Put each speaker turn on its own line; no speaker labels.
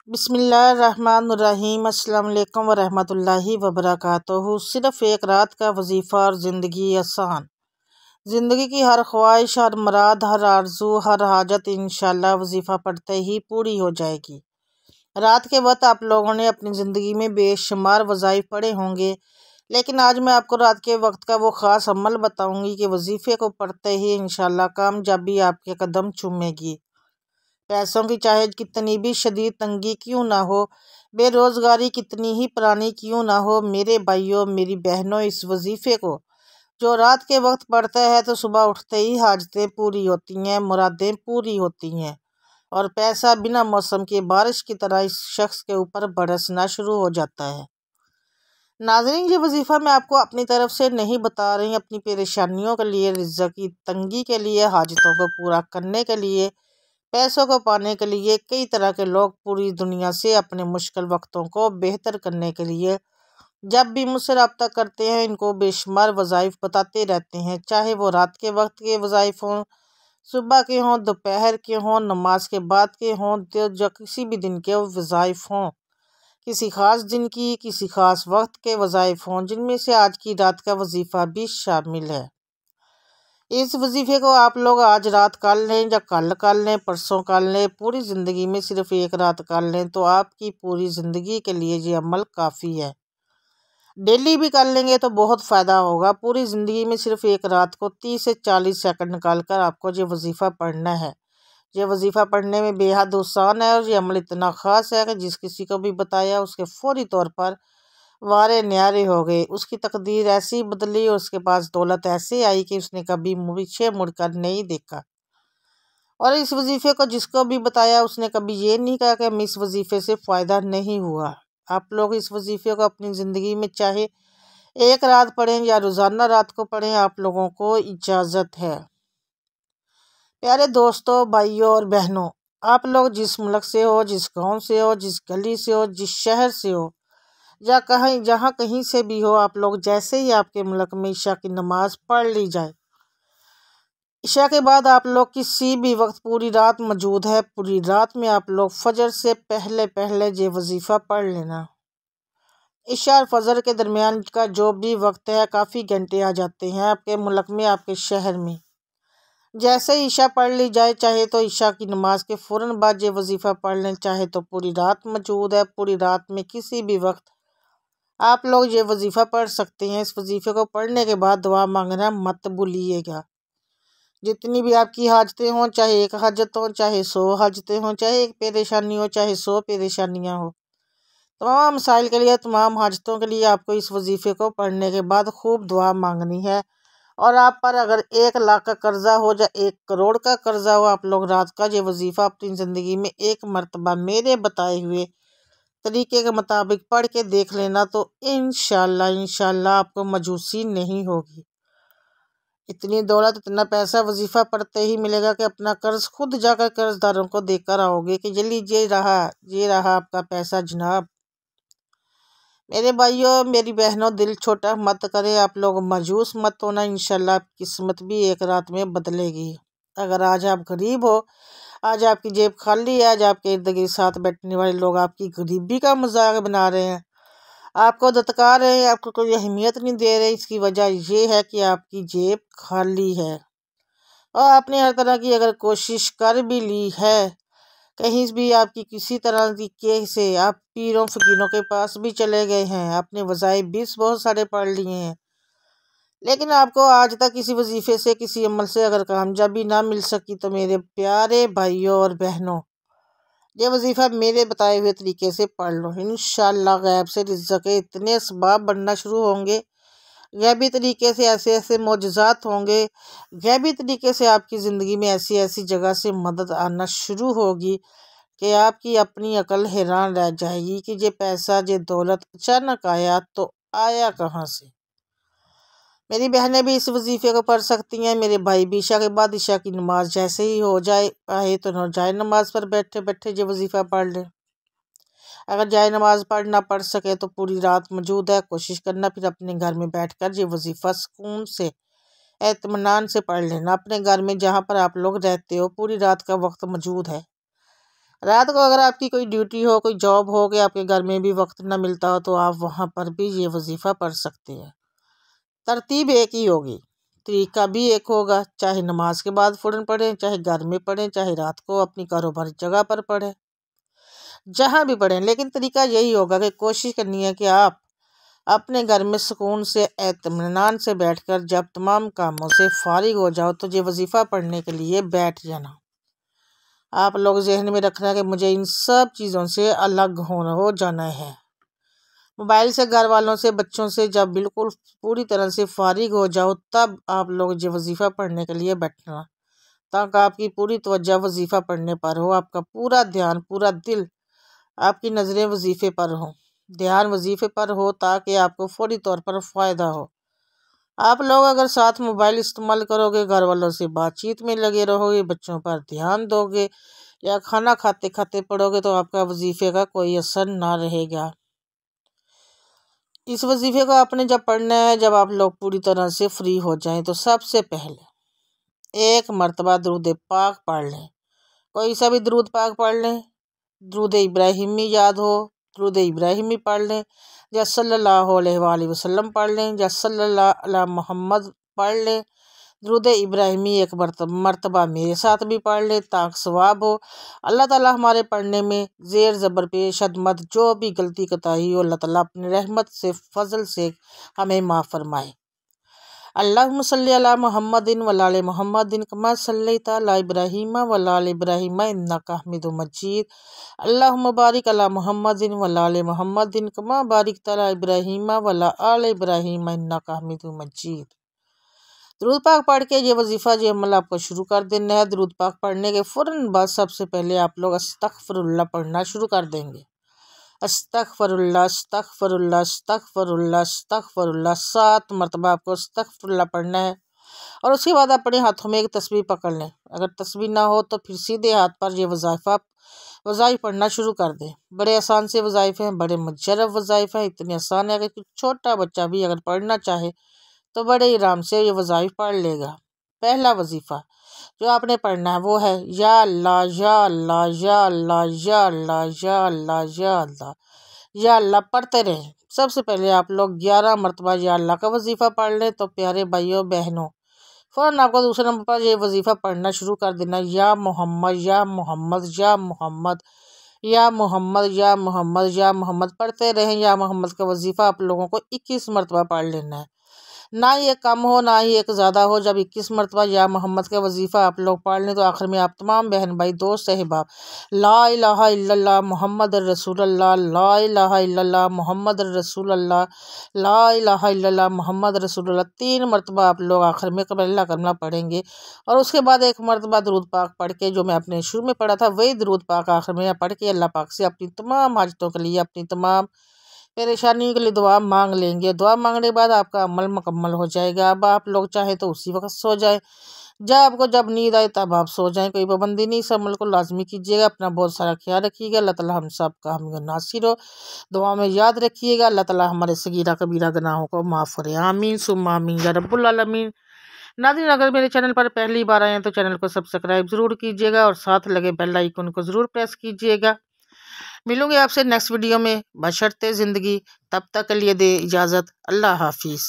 बिस्मिल्लाहिर्रहमानिर्रहीम। अस्सलाम वालेकुम वरहमतुल्लाहि वबरकातुहू। सिर्फ़ एक रात का वजीफ़ा और ज़िंदगी आसान। ज़िंदगी की हर ख्वाहिश, हर मुराद, हर आरज़ू, हर हाजत इंशाअल्लाह वजीफ़ा पढ़ते ही पूरी हो जाएगी। रात के वक्त आप लोगों ने अपनी ज़िंदगी में बेशुमार वज़ाइफ पढ़े होंगे, लेकिन आज मैं आपको रात के वक्त का वो ख़ास अमल बताऊँगी कि वजीफ़े को पढ़ते ही इंशाअल्लाह कामयाबी आपके कदम चूमेगी। पैसों की चाहे कितनी भी शदीद तंगी क्यों ना हो, बेरोज़गारी कितनी ही पुरानी क्यों ना हो, मेरे भाइयों मेरी बहनों, इस वजीफ़े को जो रात के वक्त पढ़ता है तो सुबह उठते ही हाजतें पूरी होती हैं, मुरादें पूरी होती हैं और पैसा बिना मौसम के बारिश की तरह इस शख्स के ऊपर बरसना शुरू हो जाता है। नाज़रीन, ये वजीफ़ा मैं आपको अपनी तरफ से नहीं बता रही, अपनी परेशानियों के लिए, रिज़्क़ की तंगी के लिए, हाजतों को पूरा करने के लिए, पैसों को पाने के लिए कई तरह के लोग पूरी दुनिया से अपने मुश्किल वक्तों को बेहतर करने के लिए जब भी मुझसे रब्ता करते हैं, इनको बेशुमार वज़ाइफ बताते रहते हैं। चाहे वो रात के वक्त के वज़ाइफ हों, सुबह के हों, दोपहर के हों, नमाज के बाद के हों, जो किसी भी दिन के वज़ाइफ हों, किसी ख़ास दिन की, किसी ख़ास वक्त के वज़ाइफ हों, जिनमें से आज की रात का वजीफ़ा भी शामिल है। इस वजीफ़े को आप लोग आज रात कर लें या कल कर लें, परसों कर लें, पूरी ज़िंदगी में सिर्फ़ एक रात कर लें तो आपकी पूरी ज़िंदगी के लिए ये अमल काफ़ी है। डेली भी कर लेंगे तो बहुत फ़ायदा होगा। पूरी ज़िंदगी में सिर्फ़ एक रात को 30 से 40 सेकंड निकाल कर आपको ये वजीफ़ा पढ़ना है। ये वजीफ़ा पढ़ने में बेहद आसान है और ये अमल इतना ख़ास है कि जिस किसी को भी बताया उसके फ़ौरी तौर पर वारे न्यारे हो गए, उसकी तकदीर ऐसी बदली और उसके पास दौलत ऐसे आई कि उसने कभी पीछे मुड़कर नहीं देखा। और इस वजीफ़े को जिसको भी बताया उसने कभी ये नहीं कहा कि हमें इस वजीफ़े से फ़ायदा नहीं हुआ। आप लोग इस वजीफ़े को अपनी ज़िंदगी में चाहे एक रात पढ़ें या रोज़ाना रात को पढ़ें, आप लोगों को इजाज़त है। प्यारे दोस्तों, भाइयों और बहनों, आप लोग जिस मुल्क से हो, जिस गांव से हो, जिस गली से हो, जिस शहर से हो या कहीं जहाँ कहीं से भी हो, आप लोग जैसे ही आपके मुल्क में ईशा की नमाज़ पढ़ ली जाए, ईशा के बाद आप लोग किसी भी वक्त पूरी रात मौजूद है, पूरी रात में आप लोग फजर से पहले पहले ये वजीफ़ा पढ़ लेना। ईशा और फजर के दरमियान का जो भी वक्त है, काफ़ी घंटे आ जाते हैं आपके मुल्क में, आपके शहर में। जैसे ही ईशा पढ़ ली जाए, चाहे तो ईशा की नमाज के फ़ौरन बाद ये वजीफ़ा पढ़ लें, चाहे तो पूरी रात मौजूद है, पूरी रात में किसी भी वक्त आप लोग ये वजीफ़ा पढ़ सकते हैं। इस वजीफ़े को पढ़ने के बाद दुआ मांगना मत भूलिएगा। जितनी भी आपकी हाजतें हों, चाहे एक हाजत हो, चाहे 100 हाजतें हों, चाहे एक परेशानी हो, चाहे 100 परेशानियाँ हो, तमाम मसाइल के लिए, तमाम हाजतों के लिए आपको इस वजीफ़े को पढ़ने के बाद खूब दुआ मांगनी है। और आप पर अगर 1 लाख का कर्ज़ा हो या 1 करोड़ का कर्ज़ा हो, आप लोग रात का ये वजीफ़ा अपनी ज़िंदगी में एक मरतबा मेरे बताए हुए तरीके के मुताबिक पढ़ के देख लेना, तो इंशाअल्लाह आपको मायूसी नहीं होगी। इतनी दौलत, इतना पैसा वजीफ़ा पढ़ते ही मिलेगा कि अपना कर्ज खुद जाकर कर्जदारों को देकर आओगे कि ये लीजिए, ये रहा आपका पैसा जनाब। मेरे भाइयों मेरी बहनों, दिल छोटा मत करें, आप लोग मायूस मत होना। इंशाल्लाह आपकी किस्मत भी एक रात में बदलेगी। अगर आज आप गरीब हो, आज आपकी जेब खाली है, आज आपके इर्द गिर्द साथ बैठने वाले लोग आपकी गरीबी का मजाक बना रहे हैं, आपको दत्कार रहे हैं, आपको कोई अहमियत नहीं दे रहे, इसकी वजह ये है कि आपकी जेब खाली है और आपने हर तरह की अगर कोशिश कर भी ली है, कहीं भी आपकी किसी तरह की के से आप पीरों फकीरों के पास भी चले गए हैं, आपने वज़ाइफ भी बहुत सारे पढ़ लिए हैं, लेकिन आपको आज तक किसी वजीफ़े से, किसी अमल से अगर कामयाबी ना मिल सकी, तो मेरे प्यारे भाइयों और बहनों, ये वजीफ़ा मेरे बताए हुए तरीके से पढ़ लो। इंशाअल्लाह गैब से रिज़्क़ के इतने असबाब बनना शुरू होंगे, गैबी तरीके से ऐसे ऐसे मोजज़ात होंगे, गैबी तरीके से आपकी ज़िंदगी में ऐसी ऐसी जगह से मदद आना शुरू होगी कि आपकी अपनी अकल हैरान रह जाएगी कि ये पैसा, ये दौलत अचानक आया तो आया कहाँ से। मेरी बहनें भी इस वजीफ़े को पढ़ सकती हैं, मेरे भाई भी ईशा के बाद, ईशा की नमाज जैसे ही हो जाए आए तो जाए नमाज पर बैठे बैठे ये वजीफ़ा पढ़ लें। अगर जाए नमाज पढ़ ना पढ़ सके तो पूरी रात मौजूद है, कोशिश करना फिर अपने घर में बैठकर ये वजीफ़ा सुकून से, इत्मीनान से पढ़ लेना। अपने घर में जहाँ पर आप लोग रहते हो, पूरी रात का वक्त मौजूद है। रात को अगर आपकी कोई ड्यूटी हो, कोई जॉब हो कि आपके घर में भी वक्त ना मिलता हो, तो आप वहाँ पर भी ये वजीफ़ा पढ़ सकते हैं। तरतीब एक ही होगी, तरीका भी एक होगा, चाहे नमाज के बाद फ़ौरन पढ़ें, चाहे घर में पढ़ें, चाहे रात को अपनी कारोबारी जगह पर पढ़ें, जहाँ भी पढ़ें। लेकिन तरीका यही होगा कि कोशिश करनी है कि आप अपने घर में सुकून से इत्मीनान से बैठकर जब तमाम कामों से फारिग हो जाओ तो ये वजीफ़ा पढ़ने के लिए बैठ जाना। आप लोग जहन में रखना कि मुझे इन सब चीज़ों से अलग हो जाना है। मोबाइल से, घर वालों से, बच्चों से जब बिल्कुल पूरी तरह से फारिग हो जाओ तब आप लोग ये वजीफ़ा पढ़ने के लिए बैठना, ताकि आपकी पूरी तवज्जो वजीफ़ा पढ़ने पर हो, आपका पूरा ध्यान, पूरा दिल, आपकी नज़रें वजीफ़े पर हो, ध्यान वजीफ़े पर हो, ताकि आपको फौरी तौर पर फ़ायदा हो। आप लोग अगर साथ मोबाइल इस्तेमाल करोगे, घर वालों से बातचीत में लगे रहोगे, बच्चों पर ध्यान दोगे या खाना खाते खाते पढ़ोगे तो आपका वजीफ़े का कोई असर ना रहेगा। इस वजीफ़े को आपने जब पढ़ना है, जब आप लोग पूरी तरह से फ्री हो जाएं, तो सबसे पहले एक मरतबा दुरूद पाक पढ़ लें। कोई सा भी दुरूद पाक पढ़ लें। दुरूद इब्राहिमी याद हो, दुरूद इब्राहिमी पढ़ लें, या सल्लल्लाहु अलैहि वसल्लम पढ़ लें, या सल्लल्लाहु अला मोहम्मद पढ़ लें। दुरूद इब्राहिमी एक मरतबा मेरे साथ भी पढ़ लें ताकि सवाब हो। अल्लाह ताला हमारे पढ़ने में ज़ेर ज़बर पेश मद जो भी गलती कोताही हो, अल्लाह ताला अपनी रहमत से, फजल से हमें माफ़ फरमाए। अल्लाहुम्मा सल्ली अला मुहम्मदिन व अला मुहम्मदिन कमा सल्लैता अला इब्राहीम व अला इब्राहीम इन्नका हमीदुम मजीद। अल्लाहुम्मा बारिक अला मुहम्मदिन व अला मुहम्मदिन कमा बारिकता अला इब्राहीम व अला इब्राहीम इन्नका हमीदुम मजीद। दुरूद पाक पढ़ के ये वजीफ़ा जो अमल आपको शुरू कर देना है। दुरूद पाक पढ़ने के फ़ौरन बाद सबसे पहले आप लोग अस्तग़फ़िरुल्लाह पढ़ना शुरू कर देंगे। अस्तग़फ़िरुल्लाह अस्तग़फ़िरुल्लाह अस्तग़फ़िरुल्लाह अस्तग़फ़िरुल्लाह 7 मरतबा आपको अस्तग़फ़िरुल्लाह पढ़ना है। और उसके बाद अपने हाथों में एक तस्बीह पकड़ लें। अगर तस्बीह ना हो तो फिर सीधे हाथ पर ये वज़ाइफ़ पढ़ना शुरू कर दें। बड़े आसान से वज़ाइफ़ हैं, बड़े मुजर्रब वज़ाइफ़ हैं, इतने आसान है कि छोटा बच्चा भी अगर पढ़ना चाहे तो बड़े आराम से ये वज़ाइफ़ पढ़ लेगा। पहला वजीफ़ा जो आपने पढ़ना है वो है या अल्लाह या अल्लाह या अल्लाह या अल्लाह या अल्लाह या अल्लाह या अल्लाह पढ़ते रहें। सबसे पहले आप लोग 11 मरतबा या अल्लाह का वजीफ़ा पढ़ लें तो प्यारे भाइयों बहनों फ़ौरन आपको दूसरे नंबर पर ये वजीफ़ा पढ़ना शुरू कर देना। या मोहम्मद या मोहम्मद या मोहम्मद या मोहम्मद या मोहम्मद या मोहम्मद पढ़ते रहें। या मोहम्मद का वजीफ़ा आप लोगों को 21 मरतबा पढ़ लेना है। ना ही एक कम हो ना ही एक ज़्यादा हो। जब 21 मरतबा या मोहम्मद का वजीफ़ा आप लोग पढ़ लें तो आखिर में आप तमाम बहन भाई दोस्त अहबाब ला इलाहा इल्लल्लाह मुहम्मद रसूलुल्लाह ला इलाहा इल्लल्लाह मुहम्मद रसूलुल्लाह ला इलाहा इल्लल्लाह मुहम्मद रसूलुल्लाह 3 मरतबा आप लोग आखिर में पहला कलमा पढ़ेंगे। और उसके बाद एक मरतबा दुरूद पाक पढ़ के, जो मैं अपने शुरू में पढ़ा था वही दुरूद पाक आखिर में पढ़ के अल्लाह पाक से अपनी तमाम हाजतों के लिए, अपनी तमाम परेशानियों के लिए दुआ मांग लेंगे। दुआ मांगने के बाद आपका अमल मुकम्मल हो जाएगा। अब आप लोग चाहे तो उसी वक्त सो जाए, जब नींद आए तब आप सो जाएं, कोई पाबंदी नहीं। इस अमल को लाजमी कीजिएगा। अपना बहुत सारा ख्याल रखिएगा। अल्लाह ताला हम सब का हम नासिर हो। दुआ में याद रखिएगा। अल्लाह ताला हमारे सगीरा कबीरा गुनाहों को माफ़ करे। आमीन सुम्मा आमीन या रब्बुल आलमीन। नाज़रीन, अगर मेरे चैनल पर पहली बार आए हैं तो चैनल को सब्सक्राइब ज़रूर कीजिएगा और साथ लगे बेल आइकन को ज़रूर प्रेस कीजिएगा। मिलूंगे आपसे नेक्स्ट वीडियो में बशर्ते ज़िंदगी। तब तक के लिए दे इजाज़त। अल्लाह हाफिज़।